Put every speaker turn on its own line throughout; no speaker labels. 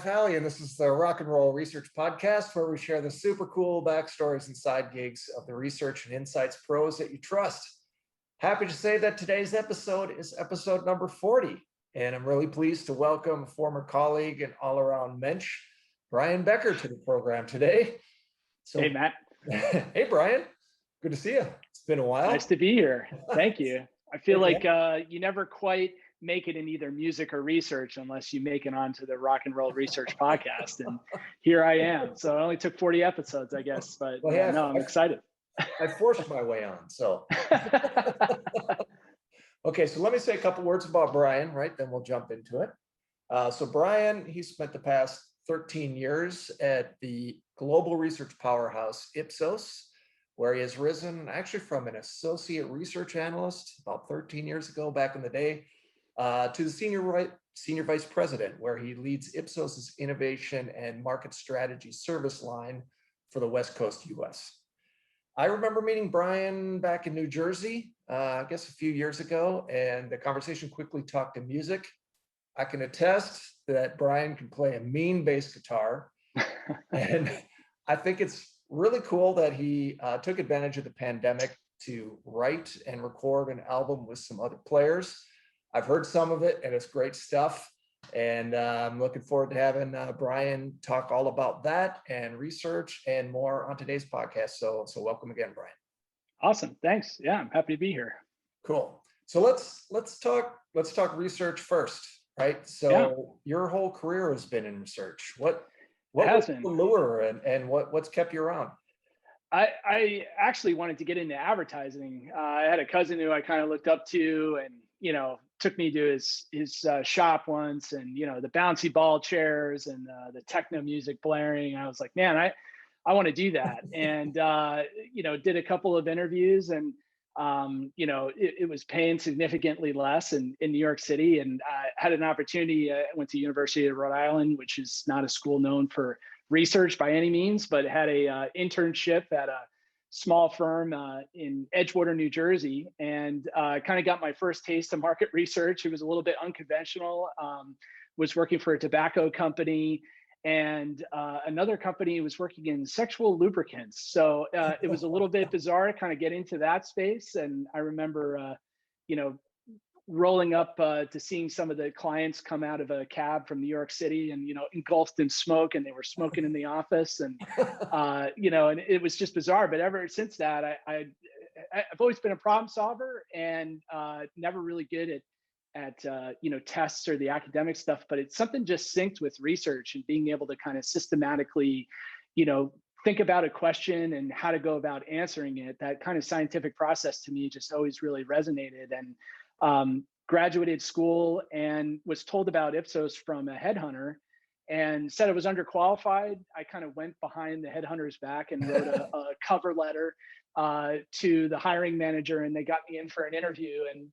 Jeff Halley, and this is the Rock and Roll Research Podcast, where we share the super cool backstories and side gigs of the research and insights pros that you trust. Happy to say that today's episode is episode number 40, and I'm really pleased to welcome former colleague and all-around mensch, Brian Baecker, to the program today.
So, hey, Matt.
Hey, Brian. Good to see you. It's been a while.
Nice to be here. Thank you. I feel like you never quite make it in either music or research unless you make it onto the Rock and Roll Research Podcast. And here I am. So it only took 40 episodes, I guess. But no, I'm excited.
I forced my way on. So, okay. So let me say a couple words about Brian, right? Then we'll jump into it. So Brian, he spent the past 13 years at the global research powerhouse Ipsos, where he has risen actually from an associate research analyst about 13 years ago, back in the day, to the senior vice president, where he leads Ipsos's innovation and market strategy service line for the West Coast US. I remember meeting Brian back in New Jersey, I guess a few years ago, and the conversation quickly talked to music. I can attest that Brian can play a mean bass guitar, and I think it's really cool that he took advantage of the pandemic to write and record an album with some other players. I've heard some of it, and it's great stuff. And I'm looking forward to having Brian talk all about that and research and more on today's podcast. So welcome again, Brian.
Awesome, thanks. Yeah, I'm happy to be here.
Cool. So let's talk research first, right? So your whole career has been in research. What was the lure and what's kept you around?
I actually wanted to get into advertising. I had a cousin who I kind of looked up to, and took me to his shop once, and the bouncy ball chairs and the techno music blaring. I was like, man, I want to do that. And did a couple of interviews, and it was paying significantly less in New York City, and I had an opportunity. I went to University of Rhode Island, which is not a school known for research by any means, but had a internship at a small firm in Edgewater, New Jersey, and kind of got my first taste of market research. It was a little bit unconventional. Was working for a tobacco company, and another company was working in sexual lubricants. So it was a little bit bizarre to kind of get into that space. And I remember, rolling up to seeing some of the clients come out of a cab from New York City and, engulfed in smoke, and they were smoking in the office, and, and it was just bizarre. But ever since that, I've always been a problem solver, and never really good at tests or the academic stuff, but it's something just synced with research and being able to kind of systematically, think about a question and how to go about answering it. That kind of scientific process to me just always really resonated. And graduated school and was told about Ipsos from a headhunter, and said I was underqualified. I kind of went behind the headhunter's back and wrote a cover letter to the hiring manager, and they got me in for an interview. And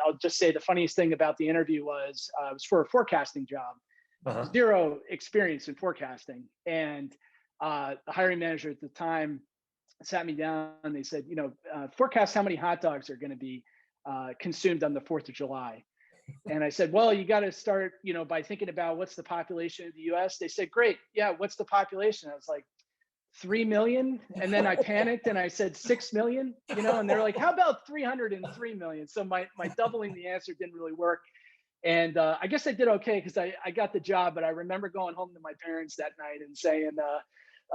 I'll just say the funniest thing about the interview was it was for a forecasting job. Zero experience in forecasting. And the hiring manager at the time sat me down, and they said, forecast how many hot dogs are going to be consumed on the 4th of July. And I said, well, you got to start, by thinking about what's the population of the US. They said, great. Yeah. What's the population? I was like, 3 million. And then I panicked and I said 6 million, and they're like, how about 303 million? So my doubling the answer didn't really work. And I guess I did okay, because I got the job. But I remember going home to my parents that night and saying,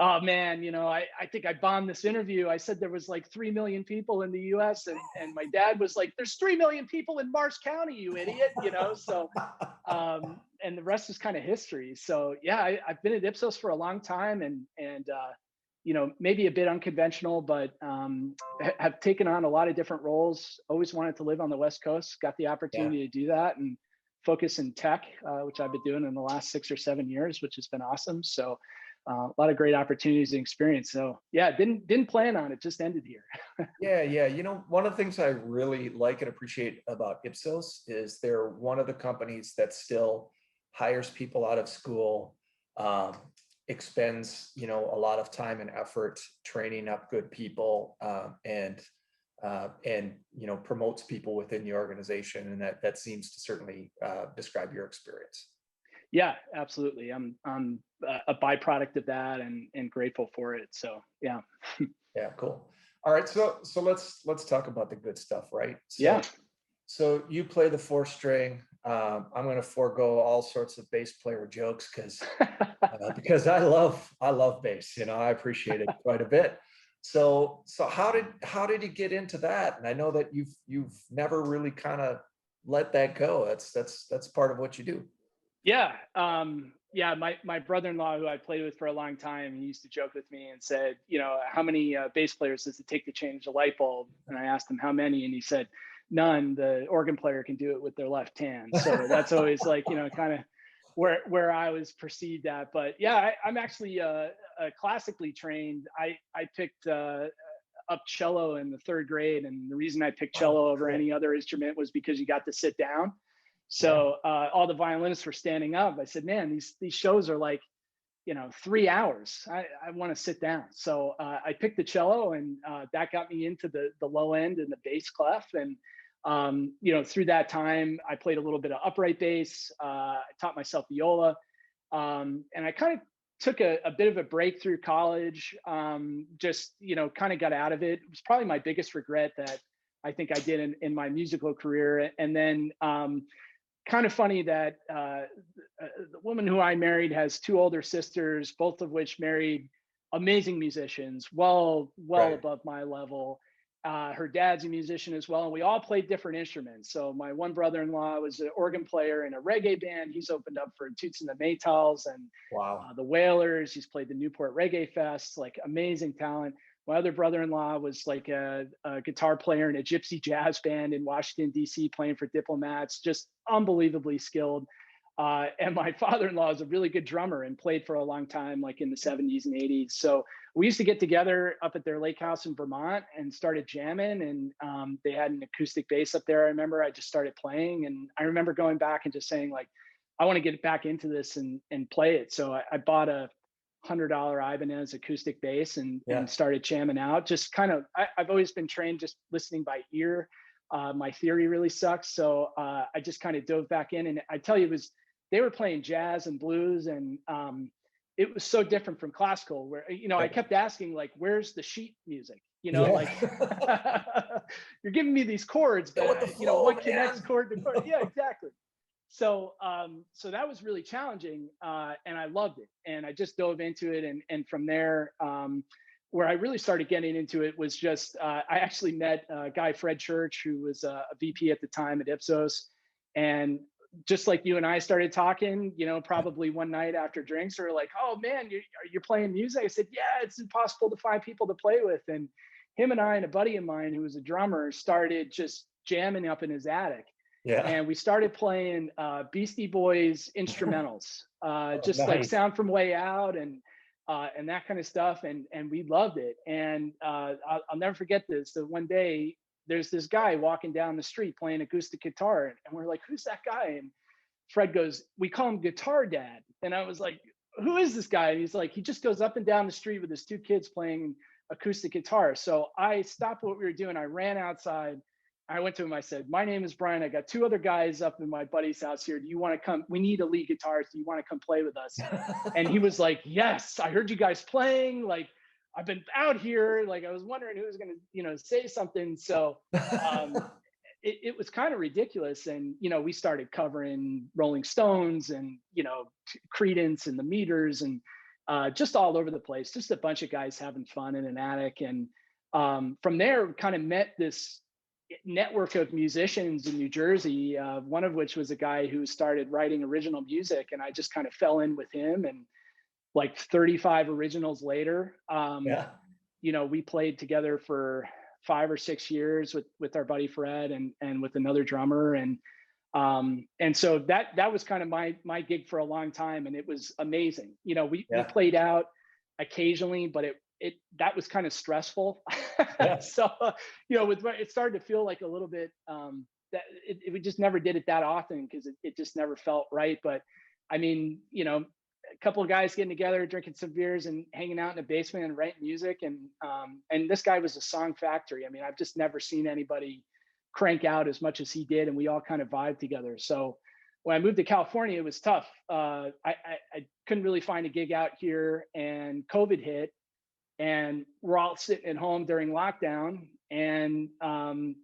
oh man, I think I bombed this interview. I said there was like 3 million people in the US, and my dad was like, there's 3 million people in Marsh County, you idiot, so, and the rest is kind of history. So yeah, I've been at Ipsos for a long time, and maybe a bit unconventional, but have taken on a lot of different roles. Always wanted to live on the West Coast, got the opportunity to do that, and focus in tech, which I've been doing in the last 6 or 7 years, which has been awesome. So a lot of great opportunities and experience. So yeah, didn't plan on it, just ended here.
Yeah. One of the things I really like and appreciate about Ipsos is they're one of the companies that still hires people out of school, expends, a lot of time and effort training up good people, and promotes people within the organization. And that seems to certainly describe your experience.
Yeah, absolutely. I'm a byproduct of that, and grateful for it. So yeah.
Yeah, cool. All right, so let's talk about the good stuff, right?
Yeah.
So you play the four string. I'm going to forego all sorts of bass player jokes because I love bass. You know, I appreciate it quite a bit. So how did you get into that? And I know that you've never really kind of let that go. That's part of what you do.
Yeah. Yeah. My brother-in-law, who I played with for a long time, he used to joke with me and said, how many bass players does it take to change a light bulb? And I asked him how many, and he said, none. The organ player can do it with their left hand. So that's always like, kind of where I was perceived at. But yeah, I'm actually classically trained. I picked up cello in the third grade, and the reason I picked
Oh,
cello over
cool.
any other instrument was because you got to sit down.
Yeah.
So all the violinists were standing up. I said, man, these shows are like, 3 hours. I want to sit down. So I picked the cello, and that got me into the low end and the bass clef. And through that time, I played a little bit of upright bass. I taught myself viola, and I kind of took a bit of a break through college. Just kind of got out of it. It was probably my biggest regret that I think I did in my musical career. And then kind of funny that the woman who I married has two older sisters, both of which married amazing musicians, well
Right.
above my level. Her dad's a musician as well, and we all played different instruments. So my one brother-in-law was an organ player in a reggae band. He's opened up for Toots and the Maytals and
Wow.
the Wailers. He's played the Newport Reggae Fest, like amazing talent. My other brother-in-law was like a guitar player in a gypsy jazz band in Washington, D.C., playing for Diplomats, just unbelievably skilled. And my father-in-law is a really good drummer and played for a long time, like in the 70s and 80s. So we used to get together up at their lake house in Vermont and started jamming. And they had an acoustic bass up there. I remember I just started playing. And I remember going back and just saying, like, I want to get back into this and play it. So I bought a $100 Ibanez acoustic bass and
Yeah.
started jamming out. Just kind of, I've always been trained just listening by ear. My theory really sucks, so I just kind of dove back in. And I tell you, they were playing jazz and blues, and it was so different from classical. Where I
Yeah.
kept asking, like, "Where's the sheet music?"
Yeah.
Like you're giving me these chords,
Go
but
with the flow,
what connects
man.
chord to chord? Yeah, exactly. So that was really challenging, and I loved it. And I just dove into it, and from there, where I really started getting into it was just I actually met a guy, Fred Church, who was a VP at the time at Ipsos, and just like you and I started talking, probably one night after drinks, we were like, "Oh man, you're playing music?" I said, "Yeah, it's impossible to find people to play with." And him and I and a buddy of mine who was a drummer started just jamming up in his attic,
Yeah.
and we started playing Beastie Boys instrumentals,
Oh,
just like
nice.
Sound from Way Out and that kind of stuff, and we loved it. And I'll never forget this. So one day, there's this guy walking down the street playing acoustic guitar, and we're like, "Who's that guy?" And Fred goes, "We call him Guitar Dad." And I was like, "Who is this guy?" And he's like, "He just goes up and down the street with his two kids playing acoustic guitar." So I stopped what we were doing. I ran outside. I went to him. I said, "My name is Brian. I got two other guys up in my buddy's house here. Do you want to come? We need a lead guitarist. Do you want to come play with us?" And he was like, "Yes, I heard you guys playing. Like, I've been out here. Like, I was wondering who was going to, say something." So it was kind of ridiculous. And, we started covering Rolling Stones and, Credence and the Meters and just all over the place, just a bunch of guys having fun in an attic. And from there, kind of met this network of musicians in New Jersey, one of which was a guy who started writing original music. And I just kind of fell in with him. And like 35 originals later,
Yeah.
we played together for 5 or 6 years with our buddy Fred and with another drummer. And so that was kind of my gig for a long time. And it was amazing. We
Yeah.
played out occasionally, but it that was kind of stressful.
Yeah.
So, it started to feel like a little bit, that we just never did it that often because it just never felt right. But I mean, a couple of guys getting together, drinking some beers and hanging out in the basement and writing music. And this guy was a song factory. I mean, I've just never seen anybody crank out as much as he did. And we all kind of vibed together. So when I moved to California, it was tough. I couldn't really find a gig out here, and COVID hit, and we're all sitting at home during lockdown. And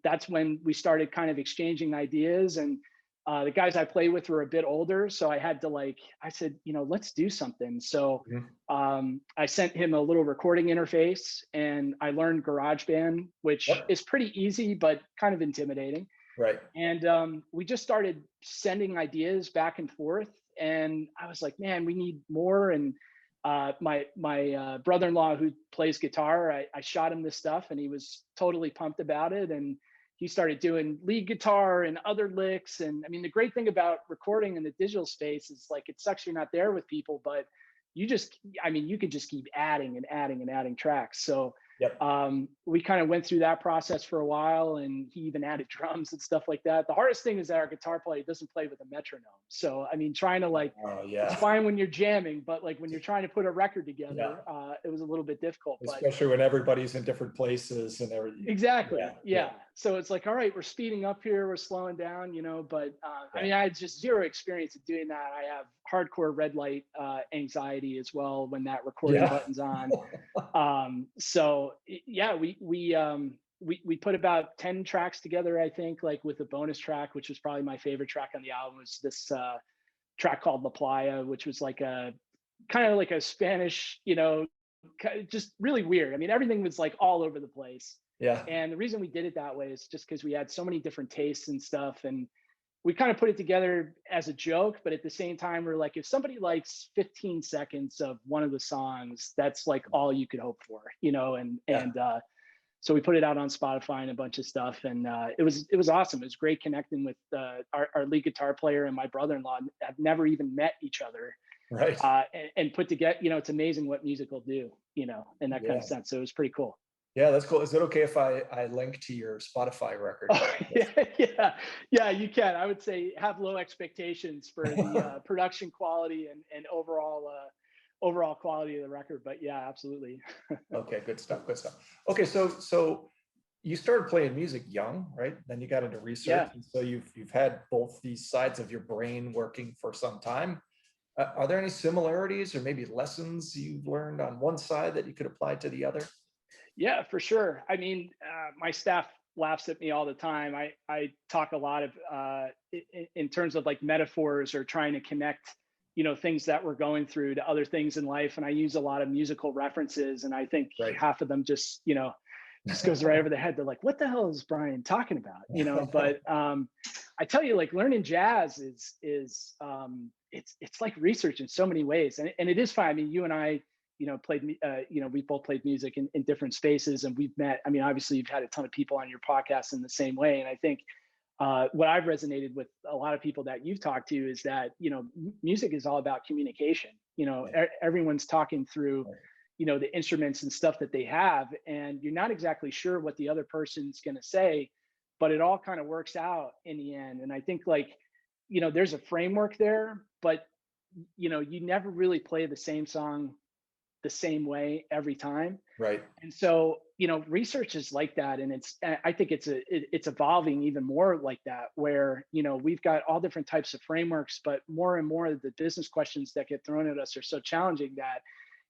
that's when we started kind of exchanging ideas. And the guys I play with were a bit older, so I had to I said, let's do something. So
Mhm.
I sent him a little recording interface, and I learned GarageBand, which
Yep.
is pretty easy but kind of intimidating.
Right.
And we just started sending ideas back and forth. And I was like, man, we need more. And my brother-in-law, who plays guitar, I shot him this stuff, and he was totally pumped about it. And he started doing lead guitar and other licks. And I mean, the great thing about recording in the digital space is like, it sucks you're not there with people, but you could just keep adding and adding and adding tracks. So
Yep.
we kind of went through that process for a while, and he even added drums and stuff like that. The hardest thing is that our guitar player doesn't play with a metronome. So, I mean, trying to
Oh
it's
yeah.
fine when you're jamming, but like when you're trying to put a record
Yeah.
together, it was a little bit difficult, but
Especially when everybody's in different places and everything.
exactly.
Yeah. Yeah.
Yeah. So it's like, all right, we're speeding up here, we're slowing down, but I
Yeah.
mean, I had just zero experience of doing that. I have hardcore red light anxiety as well when that recording
Yeah.
button's on. So yeah, we put about 10 tracks together, I think, like with a bonus track, which was probably my favorite track on the album, was this track called La Playa, which was like a kind of like a Spanish, just really weird. I mean, everything was like all over the place.
Yeah.
And the reason we did it that way is just because we had so many different tastes and stuff. And we kind of put it together as a joke, but at the same time, we're like, if somebody likes 15 seconds of one of the songs, that's like all you could hope for,
Yeah.
so we put it out on Spotify and a bunch of stuff, and it was awesome. It was great connecting with our lead guitar player and my brother-in-law. I've never even met each other,
Right.
and put together. It's amazing what music will do, in that kind
Yeah.
of sense. So it was pretty cool.
Yeah, that's cool. Is it okay if I link to your Spotify record?
Oh, yeah, you can. I would say have low expectations for the production quality and overall quality of the record. But yeah, absolutely.
Okay, good stuff. Good stuff. Okay, so you started playing music young, right? Then you got into research,
Yeah.
and so you've had both these sides of your brain working for some time. Are there any similarities or maybe lessons you've learned on one side that you could apply to the other?
Yeah, for sure. I mean, my staff laughs at me all the time. I talk a lot of in terms of like metaphors or trying to connect, things that we're going through to other things in life, and I use a lot of musical references. And I think
Right.
half of them just goes right over the head. They're like, "What the hell is Brian talking about?" But I tell you, like learning jazz is it's like research in so many ways, and it is fun. I mean, you and I played, we both played music in different spaces, and we've met. I mean, obviously you've had a ton of people on your podcast in the same way. And I think what I've resonated with a lot of people that you've talked to is that, music is all about communication.
Yeah.
Everyone's talking through,
Right.
the instruments and stuff that they have, and you're not exactly sure what the other person's going to say, but it all kind of works out in the end. And I think like, there's a framework there, but you never really play the same song the same way every time.
Right.
And so, research is like that. And I think it's evolving even more like that, where, we've got all different types of frameworks, but more and more of the business questions that get thrown at us are so challenging that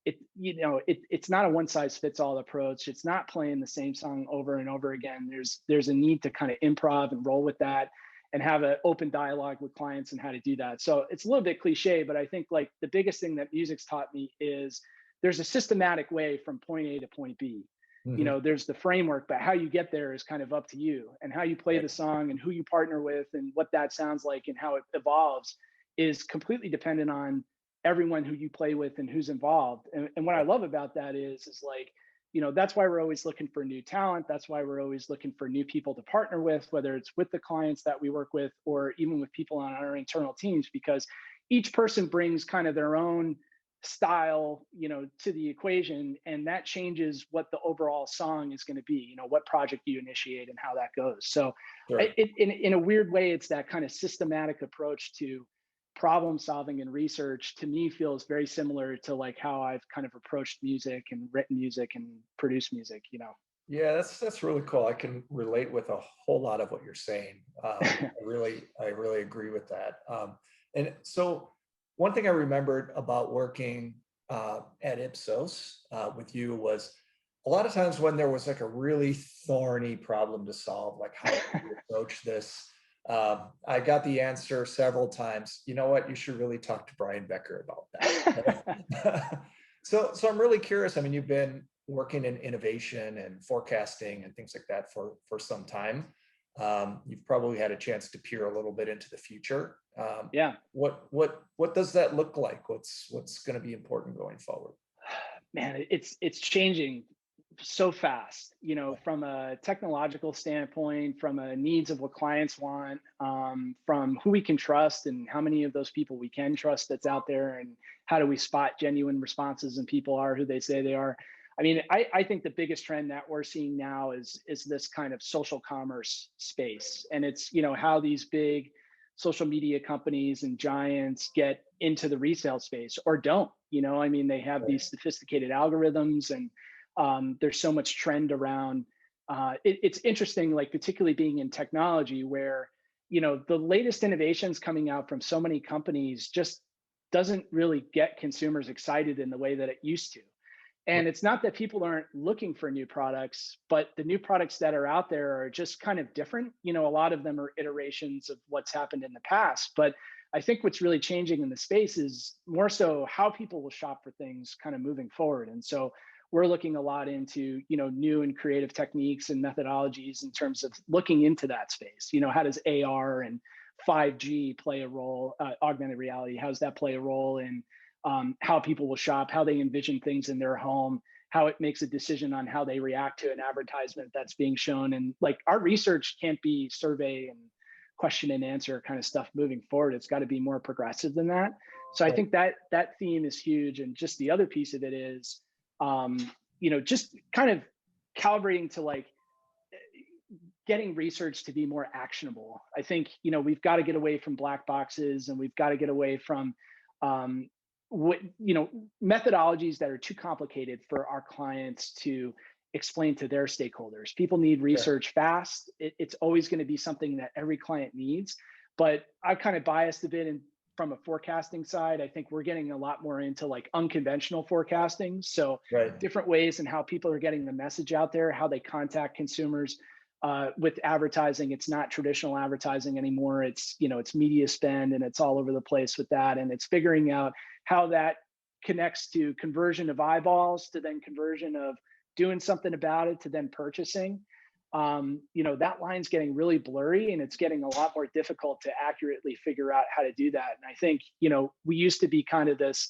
it's not a one size fits all approach. It's not playing the same song over and over again. There's a need to kind of improv and roll with that and have an open dialogue with clients and how to do that. So it's a little bit cliche, but I think like the biggest thing that music's taught me is there's a systematic way from point A to point B.
Mhm.
There's the framework, but how you get there is kind of up to you, and how you play
Right.
the song and who you partner with and what that sounds like and how it evolves is completely dependent on everyone who you play with and who's involved. And what I
Yeah.
love about that is like, that's why we're always looking for new talent. That's why we're always looking for new people to partner with, whether it's with the clients that we work with or even with people on our internal teams, because each person brings kind of their own style, to the equation, and that changes what the overall song is going to be, what project you initiate and how that goes. So
Sure.
in a weird way, it's that kind of systematic approach to problem solving and research, to me, feels very similar to like how I've kind of approached music and written music and produced music.
Yeah, that's really cool. I can relate with a whole lot of what you're saying. I really agree with that. And so one thing I remembered about working at Ipsos with you was a lot of times when there was like a really thorny problem to solve, like how do you approach this? I got the answer several times. You know what? You should really talk to Brian Baecker about that. So I'm really curious. I mean, you've been working in innovation and forecasting and things like that for some time. You've probably had a chance to peer a little bit into the future.
Yeah.
What does that look like? What's going to be important going forward?
Man, it's changing so fast, from a technological standpoint, from a needs of what clients want, from who we can trust and how many of those people we can trust that's out there, and how do we spot genuine responses and people are who they say they are. I mean, I think the biggest trend that we're seeing now is this kind of social commerce space. And it's, how these big social media companies and giants get into the resale space or don't. I mean, they have these sophisticated algorithms, and there's so much trend around. It's interesting, like particularly being in technology, where the latest innovations coming out from so many companies just doesn't really get consumers excited in the way that it used to. And it's not that people aren't looking for new products, but the new products that are out there are just kind of different. A lot of them are iterations of what's happened in the past. But I think what's really changing in the space is more so how people will shop for things kind of moving forward. And so we're looking a lot into, new and creative techniques and methodologies in terms of looking into that space. How does AR and 5G play a role, augmented reality, how does that play a role in how people will shop, how they envision things in their home, how it makes a decision on how they react to an advertisement that's being shown. And like our research can't be survey and question and answer kind of stuff moving forward. It's got to be more progressive than that. So I think that theme is huge. And just the other piece of it is, just kind of calibrating to like getting research to be more actionable. I think, we've got to get away from black boxes, and we've got to get away from, methodologies that are too complicated for our clients to explain to their stakeholders. People need research fast. It's always going to be something that every client needs, but I've kind of biased a bit from a forecasting side. I think we're getting a lot more into like unconventional forecasting. So different ways in how people are getting the message out there, how they contact consumers. With advertising, it's not traditional advertising anymore. It's, it's media spend, and it's all over the place with that. And it's figuring out how that connects to conversion of eyeballs, to then conversion of doing something about it, to then purchasing. That line's getting really blurry, and it's getting a lot more difficult to accurately figure out how to do that. And I think, we used to be kind of this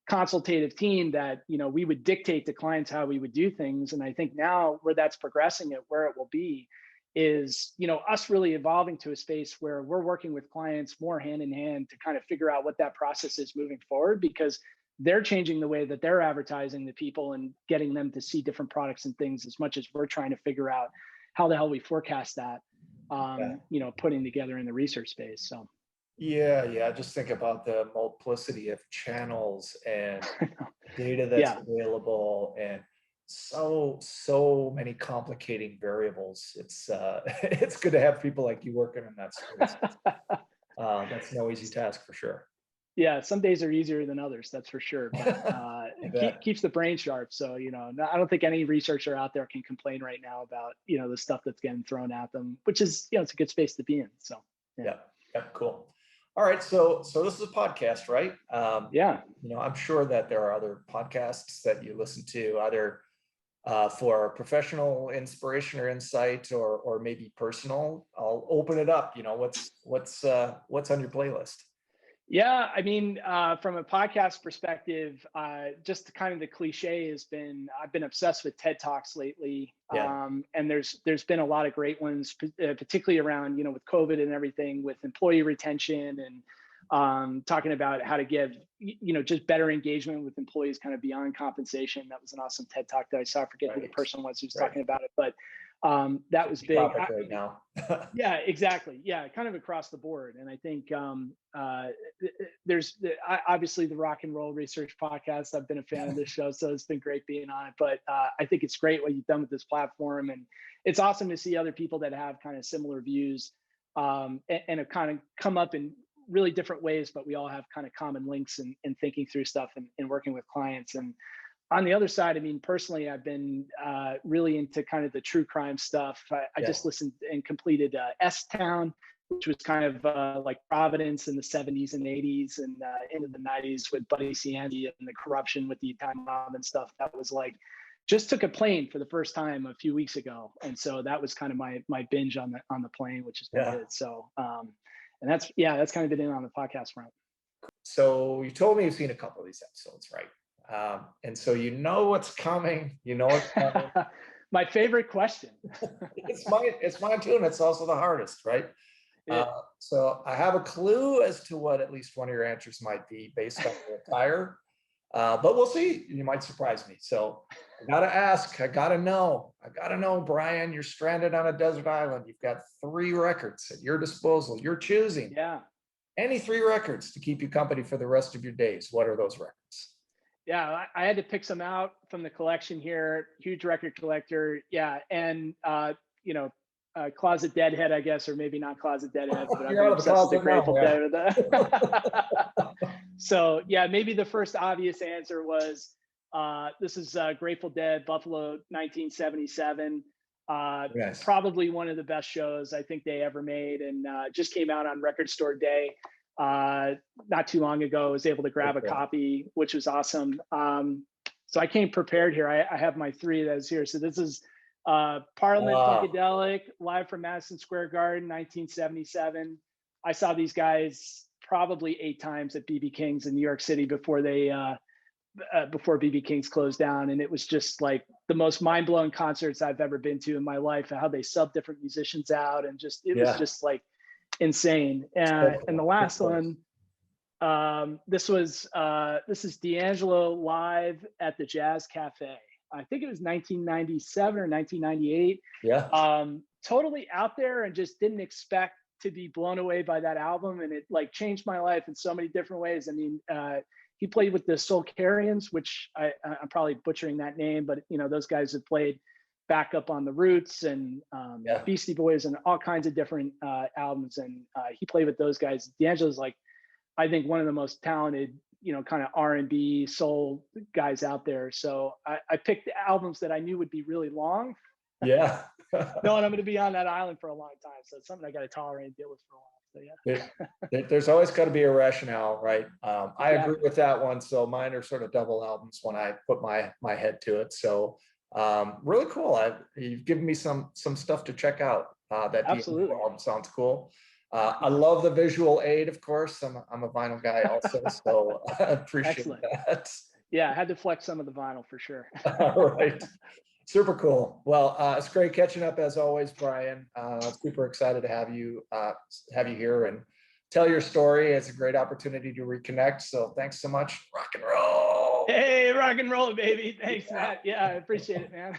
consultative team that, we would dictate to clients how we would do things. And I think now where that's progressing it, where it will be is, us really evolving to a space where we're working with clients more hand in hand to kind of figure out what that process is moving forward, because they're changing the way that they're advertising to people and getting them to see different products and things, as much as we're trying to figure out how the hell we forecast that, putting together in the research space. So.
Yeah. Just think about the multiplicity of channels and data that's available, and so many complicating variables. It's it's good to have people like you working in that space. That's no easy task for sure.
Yeah, some days are easier than others, that's for sure. But it keeps the brain sharp. So, I don't think any researcher out there can complain right now about, the stuff that's getting thrown at them, which is, it's a good space to be in. So,
yeah, cool. All right, so this is a podcast, right?
Yeah.
I'm sure that there are other podcasts that you listen to, either for professional inspiration or insight, or maybe personal. I'll open it up. What's on your playlist?
Yeah, I mean, from a podcast perspective, just kind of the cliche has been, I've been obsessed with TED Talks lately. And there's been a lot of great ones, particularly around, with COVID and everything, with employee retention, and talking about how to give, just better engagement with employees kind of beyond compensation. That was an awesome TED Talk that I saw. I forget who the person was who was talking about it, but That was big.
Topic right now.
Yeah, exactly. Yeah, kind of across the board. And I think there's obviously the Rock and Roll Research Podcast. I've been a fan of this show, so it's been great being on it. But I think it's great what you've done with this platform, and it's awesome to see other people that have kind of similar views and have kind of come up in really different ways, but we all have kind of common links in thinking through stuff and working with clients. And on the other side, I mean, personally, I've been really into kind of the true crime stuff. I just listened and completed S-Town, which was kind of like Providence in the 70s and 80s and into the 90s with Buddy Cianci and the corruption with the Italian mob and stuff. That was like, just took a plane for the first time a few weeks ago. And so that was kind of my binge on the plane, which has been good. So, and that's kind of been in on the podcast front.
So you told me you've seen a couple of these episodes, right? And so you know what's coming. You know what's coming.
My favorite question.
It's mine too, and it's also the hardest, right?
Yeah.
So I have a clue as to what at least one of your answers might be based on your attire, but we'll see. You might surprise me. So I gotta ask. I gotta know, Brian. You're stranded on a desert island. You've got 3 records at your disposal. You're choosing any 3 records to keep you company for the rest of your days. What are those records?
Yeah, I had to pick some out from the collection here. Huge record collector. Yeah. And, Closet Deadhead, I guess, or maybe not Closet Deadhead, but I'm obsessed with the Grateful Dead. So, yeah, maybe the first obvious answer was this is Grateful Dead, Buffalo, 1977. Probably one of the best shows I think they ever made, and just came out on Record Store Day. Not too long ago. I was able to grab a copy, which was awesome. So I came prepared here. I have my 3 that's here. So this is Parliament Funkadelic, live from Madison Square Garden, 1977. I saw these guys probably 8 times at BB King's in New York City before BB King's closed down, and it was just like the most mind-blowing concerts I've ever been to in my life. How they sub different musicians out, and was just like insane. And the last one, this is D'Angelo live at the Jazz Cafe. I think it was 1997 or 1998. Totally out there, and just didn't expect to be blown away by that album, and it like changed my life in so many different ways. I mean, he played with the Soulcarians, which I'm probably butchering that name, but those guys have played back up on the Roots and Beastie Boys and all kinds of different albums, and he played with those guys. D'Angelo's like, I think, one of the most talented, kind of R&B soul guys out there. So I picked the albums that I knew would be really long.
Knowing
I'm going to be on that island for a long time, so it's something I got to tolerate and deal with for a while. So
there's always got to be a rationale, right? I agree with that one. So mine are sort of double albums when I put my head to it. So really cool. You've given me some stuff to check out. That
absolutely
album sounds cool. I love the visual aid, of course. I'm a vinyl guy also, so I appreciate that.
Yeah, I had to flex some of the vinyl for sure.
All right. Super cool. Well, it's great catching up as always, Brian. Super excited to have you here and tell your story. It's a great opportunity to reconnect. So thanks so much. Rock and roll.
Hey, rock and roll, baby. Thanks, Matt. Yeah, I appreciate it, man.